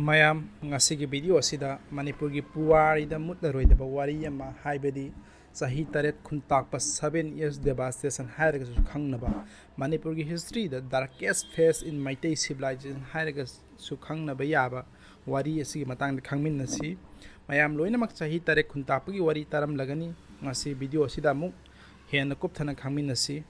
ꯃꯌꯥꯝ ꯉꯁꯤꯒꯤ ꯚꯤꯗꯤꯑꯣ ꯑꯁꯤꯗ ꯃꯅꯤꯄꯨꯔꯒꯤ ꯄꯨꯋꯥꯔꯤꯗ ꯃꯨꯠꯂꯔꯣꯏꯗꯕ ꯋꯥꯔꯤ ꯑꯃ ꯍꯥꯏꯕꯗꯤ ꯆꯍꯤ 7 ꯈꯨꯟꯇꯥꯛꯄ 7 years devastation ꯍꯥꯏꯔꯒꯁꯨ ꯈꯪꯅꯕ ꯃꯅꯤꯄꯨꯔꯒꯤ ꯍꯤꯁꯇ꯭ꯔꯤꯗ ꯗꯥꯔꯀꯦꯁ ꯐꯦꯁ ꯏꯟ ꯃꯩꯇꯩ ꯁꯤꯚꯤꯂꯥꯏꯖꯦꯁꯟ ꯍꯥꯏꯔꯒꯁꯨ ꯈꯪꯅꯕ ꯌꯥꯕ ꯋꯥꯔꯤ ꯑꯁꯤꯒꯤ ꯃꯇꯥꯡꯗ ꯈꯪꯃꯤꯟꯅꯁꯤ ꯃꯌꯥꯝ ꯂꯣꯏꯅꯃꯛ ꯆꯍꯤ 7 ꯈꯨꯟꯇꯥꯛꯄꯒꯤ ꯋꯥꯔꯤ ꯇꯥꯔꯝꯂꯒꯅꯤ ꯉꯁꯤ ꯚꯤꯗꯤꯑꯣ ꯑꯁꯤꯗ ꯑꯃꯨꯛ ꯍꯦꯟꯅ ꯀꯨꯞꯊꯅ ꯈꯪꯃꯤꯟꯅꯁꯤ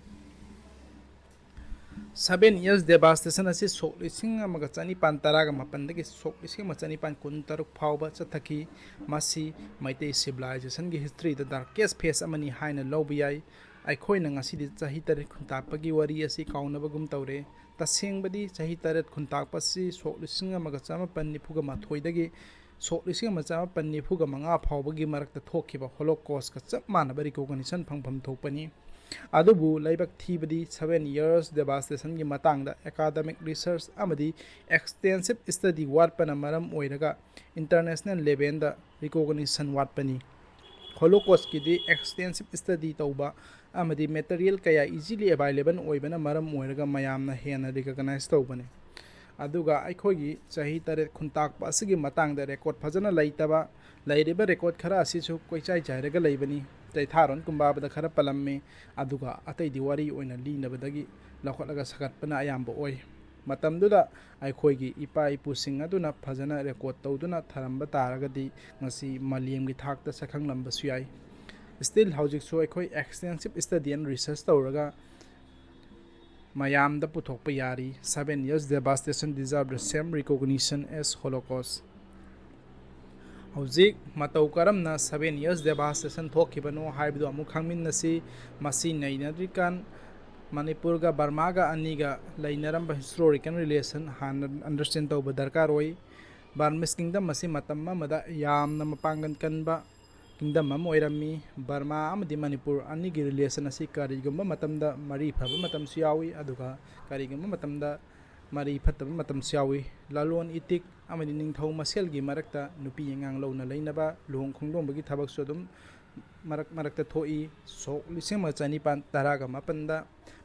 7 years devastation asi sok lising amaga chani pan taraga mapan dagi sok lising ma chani pan kun taruk phawba chathaki masi maitei civilization gi history da darkest phase amani haina lobi yai aikhoina ngasi di chahi 8 khuntapagi wari asi kaunabagum tawre tasengbadi chahi 8 khuntappa si sok lising amaga chama pan nifuga mathoi dagi sok lising ama chama pan nifuga manga phawbagi marakta thokhiba holocaust ka chap manaba recognition phangpham thokpani अदुबु लाइबक थीबदी 7 years devastation की मतंगदा academic research amadi extensive study watpana maram oiraga international level da recognition watpani holocaust की दी extensive study तौबा amadi material kaya easily available oibana maram oiraga mayamna hena recognize तौबने अदुगा अखोगी चाही 8 खुंताकपा असगी मतंगदा record फजना लैतबा लैरिबा record खरा असिसु कोइचाइ चाइरगा लैबनी तैथारोन कुंबाबदा खरा पलम्मे अदुगा अतै दिवारी ओइना लीनबदगी लखोटलगा सगतपना अयाम्बो ओइ मतमदुदा अखोगी इपा इपुसिंग अदुना फजना record तौदुना थरम्बा तारगदी ngasi मलियमगी थाकता सखंगलम्बसु याइ still हौजिक सो अखोई extensive study and research तौरगा mayamda puthokpa yari 7 years devastation deserve the same recognition as holocaust हौजिक मतौ करमना 7 years devastation थोखिबनो हाइबदो अमु खंगमिन्नसी मसी नैनद्रिकान मणिपुर गा Burma गा अनिगा लैनरम historical relation हान अंडरस्टैंड तौब दरकार होई बर्मिस किंगडम मसी मतम मदा यामना मपांगन कनबा किंगडम अम ओइरमी बर्मा अमदि मणिपुर अनिगी रिलेशन असी करिगुम्बा मतमदा मरी फब मतम सियावी अदुगा करिगुम्बा मतमदा मरी फतब मतम सियावी लालोन इतिक अमदि निंगथौ मसेलगी मरकता नुपी यांगांग लौना लैनबा लुहोंग खोंगदोंबगी थबक सोदुम मरकता थोई सोक लिसिंग मचानी पान तरागा मपंदा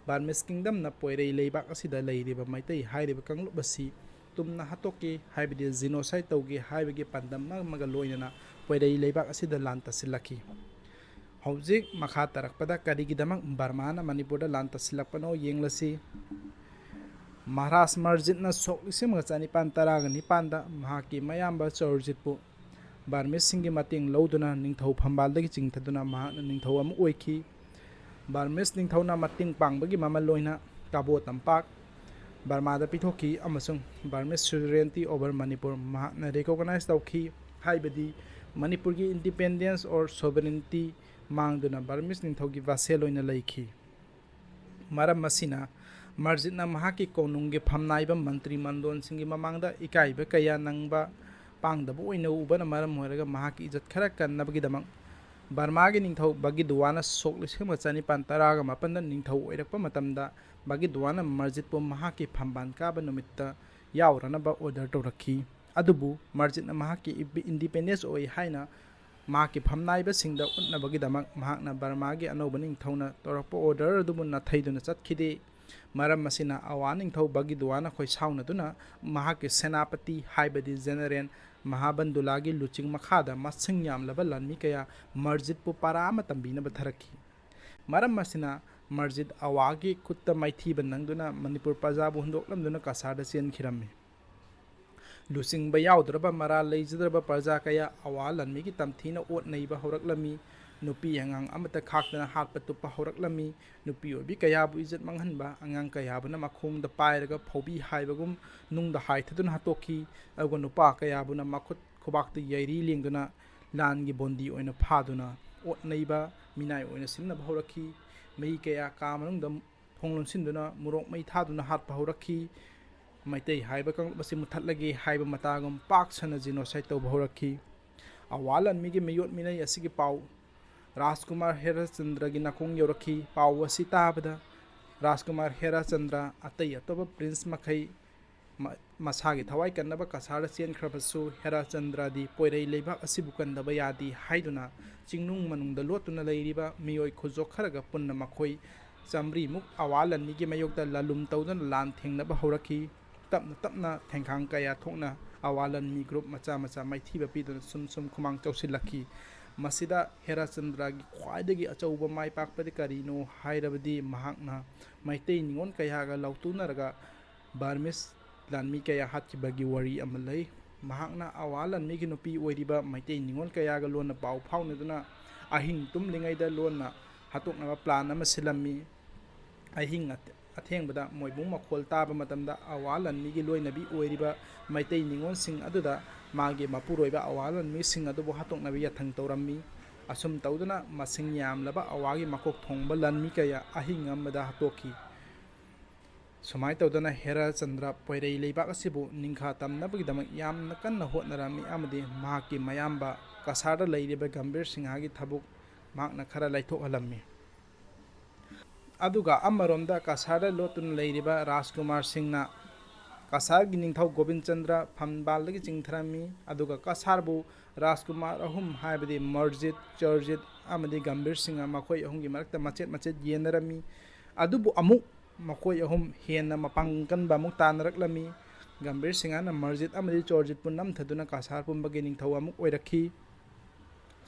बर्मिस किंगडम ना पोइरै लेबाक असिदा लैरिबा मैतै हाइरिबा कंगलुब असि तुमना हतोके हाइबदि जिनोसाइड तौगे हाइबगे पंदम मगा लोइना पोइरै लेबाक असिदा लान तसिलखि हौजिक मखा तरकपदा करिगिदमक बर्माना मणिपुरदा लान तसिलकपनो येंगलसी महाराज मर्जितना सोकलिसिम चानी पान तरागा निपानदा महाकी मयाम्बा चौरजितपु बर्मिस सिंगी मतिंग लौदुना निंगथौ फंबालदगी चिंगथदुना महाना निंगथौ अम ओइखि बर्मिस निंगथौना मतिंग पांगबगी ममल लोइना काबो तंपाक बर्मादा पिथोखि अमसुंग बर्मिस सुवेरेनिटी ओवर मणिपुर महाना रिकॉग्नाइज तौखि हाइबदी मणिपुर की इंडिपेंडेंस और सोवरेनिटी मांगदुना बर्मिस निंगथौगी वासेल ओइना लैखि मरम मसिना मर्जितना महाकी कोनुंगे फमनाइबा मंत्री मंडोन सिंगी ममांगदा इकाइबा कया नंगबा पांगदबो ओइना उबना मरम होरगा महाकी इज्जत खरा कन्नबगिदमक बर्मागी निंगथौ बगिदुवाना सोकलिसिम चनी पान तरागा मपनदा निंगथौ ओइरकपा मतमदा बगिदुवाना मर्जितपु महाकी फंबान काबा नुमित्ता यावरनबा ऑर्डर तौरखि अदुबु मर्जितना महाकी इंडिपेंडेंस ओइ हाइना महाकी फमनाइबा सिंगदा उन्नबगिदमक महाकना बर्मागी अनौबा निंगथौना तौरकपा ऑर्डर अदुबु नथैदुना चतखिदे मरम मसिना अवा निंगथौ बगिदुवाना खोइ साउनदुना महाकी सेनापति हाइबदि जनरल महाबंदुलागी लुचिंग मखादा मसिंग यामलबा लानमी कया मर्जितपु पारामा तंबीनबा थरखि मरम मसिना मर्जित अवागी खुत्ता माइथीबा नंगदुना मणिपुर प्रजाबु हुंदोकलमदुना कासारदा चेनखिरम्मी लुचिंगबा याउद्रबा मरा लैजद्रबा प्रजा कया अवा लानमीगी तमथीना ओटनैबा हौरकलमी नुपी अंगांग अमता खाकतना हातपा तुप्पा हौरकलमी नुपी ओबी कयाबु इज्जत मंगहनबा अंगांग कयाबुना मखोंगदा पाइरगा फौबी हाइबगुम नुंगदा हाइथदुना हतोखि अगो नुपा कयाबुना मखुत खुबाकता यैरी लेंगदुना लानगी बोंदी ओइना फादुना ओटनैबा मिनाय ओइना सिमना हौरखि मई कया का मनुंगदा फोंलोनसिनदुना मुरोक मई थादुना हातपा हौरखि मैतै हाइबा कंगबसि मुथतलगे हाइबा मतागुम पाक सना जिनोसाइड तौबा हौरखि अवालन मिगी मयोट मिनै असिगी पाउ राजकुमार हेराचंद्र की नाकोंग योरखी पाव असी ताबदा राजकुमार हेराचंद्र अतै अतोब प्रिंस मखै मसागी थवाई कन्नबा कसार चेनख्रबसु हेराचंद्र दी पोइरै लेबाक असिबु कन्नबा यादी हाइदुना चिंगनुंग मनुंगदा लोतुना लैरिबा मियोय खुजोक खरगा पुन्ना मखोई चामरी मुक अवालनमीगी मयोक्ता लालुम तौदुना लान थेंगनबा हौरखि तपना तपना थेंखांग कया थोकना awalan mi group macha macha maithiba piduna sum khumang chausilakhi masida Herachandra gi khwaidagi achauba mai pakpadi karino hairabadi mahakna maitei ningon kayaga lautunaraga Burmese lanmi kaya hatkibagi wari amalai mahakna awalan mi gi nupi oiriba maitei ningon kayaga lona pau phaunaduna ahing tumlingaida lona hatoknaba plan ama silami ahing athengbada moibung makhol taba matamda awalan mi gi loinabi oiriba maitai ningon sing aduda mage mapuroiba awalan mi sing adubo hatoknabi yathang tawrammi asum tawduna masing yamlaba awagi makok thongba lanmi kaya ahing amada hatoki sumai tawduna Herachandra poirei leibak asibu ningkha tamnabagidamak yamna kanna hotnarami amadi mahaki mayamba kasarda leiriba Gambhir Singhagi thabuk mahakna khara laithokhalammi aduga amaromda kasarda lotun leiriba Rajkumar Singhna kasargi ningthau Gobind Chandra phambalagi chingtharami aduga kasarbu Rajkumar ahum haibadi Marjit Charjit amadi Gambhir Singha makhoi ahumgi marakta machet yenarami adubu amuk makhoi ahum henna mapangkan ba muk tanaraklami Gambhir Singha na Marjit amadi Charjit punnam thaduna kasar pumbagi ningthau amuk oirakhi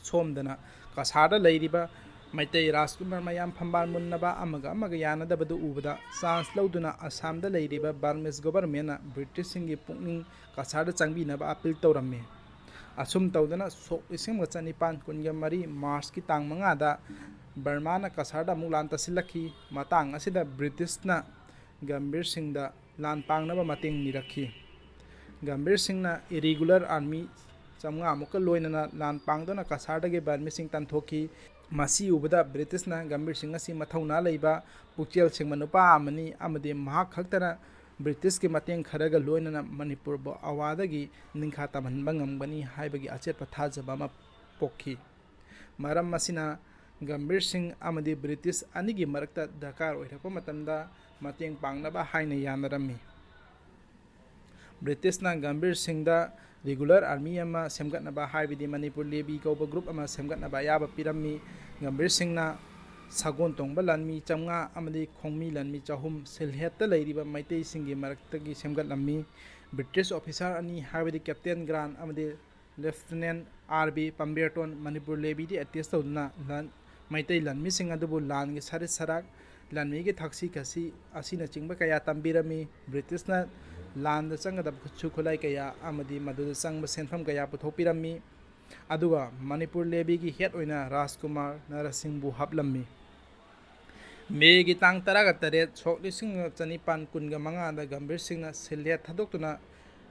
somdana kasarda leiriba Maitai Rajkumar mayam phambal munnaba amaga yanadabadu ubada chance lauduna Assamda leiriba Burmese government British singi pukning kasarda changbinaba appeal tawramme asum tawdana sok ising chanipan kunga mari March ki tang manga da Burma na kasarda mulan tasilakhi matang asida British na Gambhir Singhda lan pangnaba mating nirakhi Gambhir Singhna irregular army chamnga amuka loinana lan pangdona kasarda ge Burmese Singh tanthoki masi ubada British na Gambhir Singh asi mathauna leiba pukchel singmanupa amani amade mahak khaktana British ki mateng kharaga loinana Manipur bo awadagi ningkha tamanba ngamgani haibagi achet pathajaba ma pokhi maram masina Gambhir Singh amade British anigi marakta dakar oirako matamda mateng pangnaba haina yanarami British na Gambhir Singhda regular army ama semgatnaba haibidi Manipur lebi kauba group ama semgatnaba yaba pirammi Gambhir Singhna sagon tongba lanmi chamnga amadi khongmi lanmi chahum silhetta leiriba maitei singi maraktagi semgatlammi British officer ani haibidi Captain Grant amadi Lieutenant RB Pemberton Manipur lebi di attest tawduna lan maitai lanmi sing adubu langi sarit sarak lanmi gi thaksi kasi asina chingba kaya tambirami British na land changada chu khulai kaya amadi maduda changba senfam kaya puthopirami aduga Manipur lebi gi head oina Rajkumar Narasingbu haplammi May gi tang taraga taret chokli sing chanipan kunga manga da Gambhir Singhna silhet thadoktuna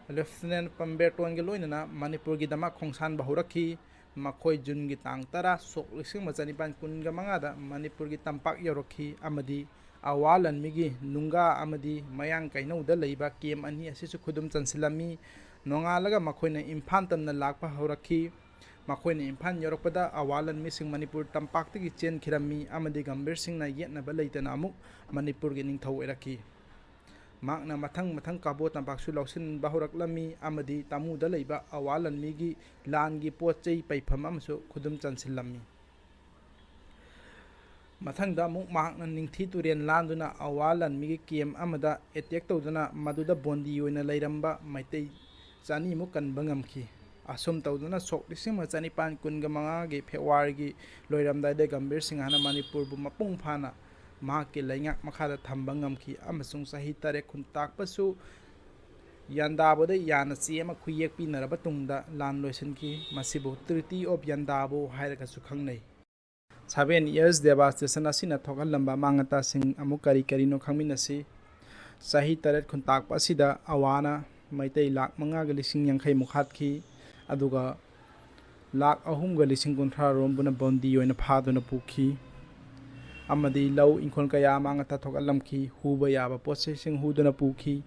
Lieutenant Pemberton gi loinana Manipur gi dama khongsan bahurakhi makhoi jun gi tang tara chokli sing chanipan kunga manga da Manipur gi tampak yorokhi amadi awalan migi nunga amadi mayang kainau da leiba kem ani asisu khudum chansilami nongalaga makhoina imphal tamna lakpa horakhi makhoina imphal yorokpada awalan mising Manipur tampaktagi chen khirami amadi Gambhir Singhna yetnaba leitana amuk Manipur gi ningthau erakhi makna mathang kabo tampaksu lausin bahuraklami amadi tamu da leiba awalan migi langi pochei paifam amsu khudum chansilami mathangda muk mahakna ningthi turen landuna awalan migi kem amada attack tawduna maduda bondi oina leiramba maitei chani mu kanba ngamkhi asum tawduna sok lising chani pan kunga manga ge February gi loiramdai de Gambhir Singha na Manipur bu mapung phana mahakki laingak makhada thamba ngamkhi amasung sahi tare khuntak pasu yandabo de yana chema khuyek pinaraba tungda lan loisanki masibu Treaty of Yandabo hairaga su khangnei 7 years devastation asina thogal lamba mangata sing amukari karino khangminasi sahi taret khuntak pasida awana maitai lak manga galising yangkhai mukhat khi aduga lak ahum galising kunthra rombuna bondi yoina phaduna pukhi amadi law inkon kaya mangata thogal lamki huba yaba processing huduna pukhi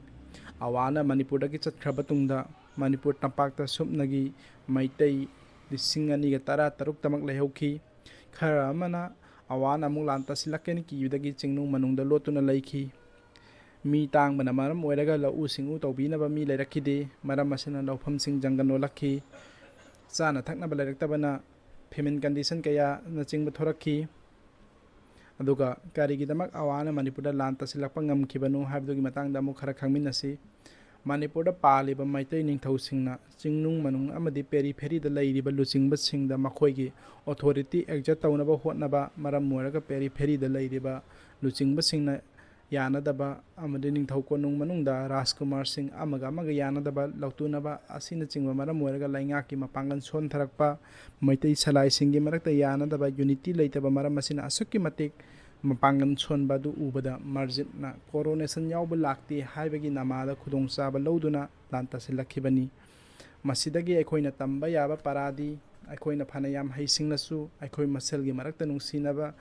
awana Manipur dagi chatkhra tungda Manipur tampakta supnagi maitai lising ani ga tara taruk tamak lehauki khara amana awana amuk lanta silakeni ki yudagi chingnung manungda lotuna leikhi mi tang bana maram oiraga lau singu tawbina ba mi leirakhide maram asina lawpham sing jangan olakhi chana thakna ba leiraktabana famine condition kaya na chingba thorakhi aduga karigi damak awana Manipurda lanta silakpa ngamkhibanu habdogi matangda amuk khara khangminasi ꯃꯅꯤꯄꯨꯔꯗ ꯄꯥꯜꯂꯤꯕ ꯃꯩꯇꯩ ꯅꯤꯡꯊꯧꯁꯤꯡꯅ ꯆꯤꯡꯅꯨꯡ ꯃꯅꯨꯡ ꯑꯃꯗꯤ ꯄꯦꯔꯤꯐꯦꯔꯤꯗ ꯂꯩꯔꯤꯕ ꯂꯨꯆꯤꯡꯕꯁꯤꯡꯗ ꯃꯈꯣꯏꯒꯤ authority ꯑꯦꯛꯖꯔꯠ ꯇꯧꯅꯕ ꯍꯣꯠꯅꯕ ꯃꯔꯝ ꯑꯣꯏꯔꯒ ꯄꯦꯔꯤꯐꯦꯔꯤꯗ ꯂꯩꯔꯤꯕ ꯂꯨꯆꯤꯡꯕꯁꯤꯡꯅ ꯌꯥꯅꯗꯕ ꯑꯃꯗꯤ ꯅꯤꯡꯊꯧ ꯀꯣꯅꯨꯡ ꯃꯅꯨꯡꯗ ꯔꯥꯖꯀꯨꯃꯥꯔꯁꯤꯡ ꯑꯃꯒ ꯌꯥꯅꯗꯕ ꯂꯧꯇꯨꯅꯕ ꯑꯁꯤꯅꯆꯤꯡꯕ ꯃꯔꯝ ꯑꯣꯏꯔꯒ ꯂꯩꯉꯥꯛꯀꯤ ꯃꯄꯥꯡꯒꯜ ꯁꯣꯟꯊꯔꯛꯄ ꯃꯩꯇꯩ ꯁꯂꯥꯏꯁꯤꯡꯒꯤ ꯃꯔꯛꯇ ꯌꯥꯅꯗꯕ ꯌꯨꯅꯤꯇꯤ ꯂꯩꯇꯕ ꯃꯔꯝ ꯑꯁꯤꯅ ꯑꯁꯨꯛꯀꯤ ꯃꯇꯤꯛ ꯃꯄꯥꯡꯒꯜ ꯁꯣꯟꯕ ꯑꯗꯨ ꯎꯕꯗ ꯃꯔꯖꯤꯠꯅ ꯀꯣꯔꯣꯅꯦꯁꯟ ꯌꯥꯎꯕ ꯂꯥꯛꯇꯦ ꯍꯥꯏꯕꯒꯤ ꯅꯃꯥꯗ ꯈꯨꯗꯣꯡꯆꯥꯕ ꯂꯧꯗꯨꯅ ꯂꯥꯟ ꯇꯥꯁꯤꯜꯂꯛꯈꯤꯕꯅꯤ꯫ ꯃꯁꯤꯗꯒꯤ ꯑꯩꯈꯣꯏꯅ ꯇꯝꯕ ꯌꯥꯕ ꯄꯔꯥꯗꯤ ꯑꯩꯈꯣꯏꯅ ꯐꯅ ꯌꯥꯝ ꯍꯩꯁꯤꯡꯂꯁꯨ ꯑꯩꯈꯣꯏ ꯃꯁꯦꯜꯒꯤ ꯃꯔꯛꯇ ꯅꯨꯡꯁꯤꯅꯕ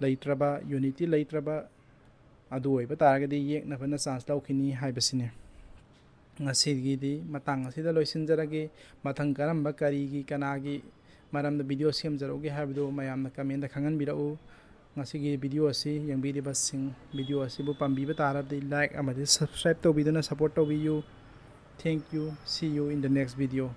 ꯂꯩꯇ꯭ꯔꯕ ꯌꯨꯅꯤꯇꯤ ꯂꯩꯇ꯭ꯔꯕ ꯑꯗꯨ ꯑꯣꯏꯕ ꯇꯥꯔꯒꯗꯤ ꯌꯦꯛꯅꯕꯅ ꯆꯥꯟꯁ ꯂꯧꯈꯤꯅꯤ ꯍꯥꯏꯕꯁꯤꯅꯤ꯫ ꯉꯁꯤꯒꯤꯗꯤ ꯃꯇꯥꯡ ꯑꯁꯤꯗ ꯂꯣꯏꯁꯤꯟꯖꯔꯒꯦ꯫ ꯃꯊꯪ ꯀꯔꯝꯕ ꯀꯔꯤꯒꯤ ꯀꯅꯥꯒꯤ ꯃꯔꯝꯗ ꯚꯤꯗꯤꯑꯣ ꯁꯦꯝꯖꯔꯛꯎꯒꯦ ꯍꯥꯏꯕꯗꯨ ꯃꯌꯥꯝꯅ ꯀꯃꯦꯟꯗ ꯈꯪꯍꯟꯕꯤꯔꯛꯎ꯫ ꯉꯁꯤꯒꯤ ꯚꯤꯗꯤꯑꯣ ꯑꯁꯤ ꯌꯦꯡꯕꯤꯔꯤꯕꯁꯤꯡ ꯚꯤꯗꯤꯑꯣ ꯑꯁꯤꯕꯨ ꯄꯥꯝꯕꯤꯕ ꯇꯥꯔꯕꯗꯤ ꯂꯥꯏꯛ ꯑꯃꯗꯤ ꯁꯕꯁꯀ꯭ꯔꯥꯏꯕ ꯇꯧꯕꯤꯗꯨꯅ ꯁꯄꯣꯔꯠ ꯇꯧꯕꯤꯌꯨ꯫ ꯊꯦꯡꯛ ꯌꯨ, ꯁꯤ ꯌꯨ ꯏꯟ ꯗ ꯅꯦꯛꯁ ꯚꯤꯗꯤꯑꯣ꯫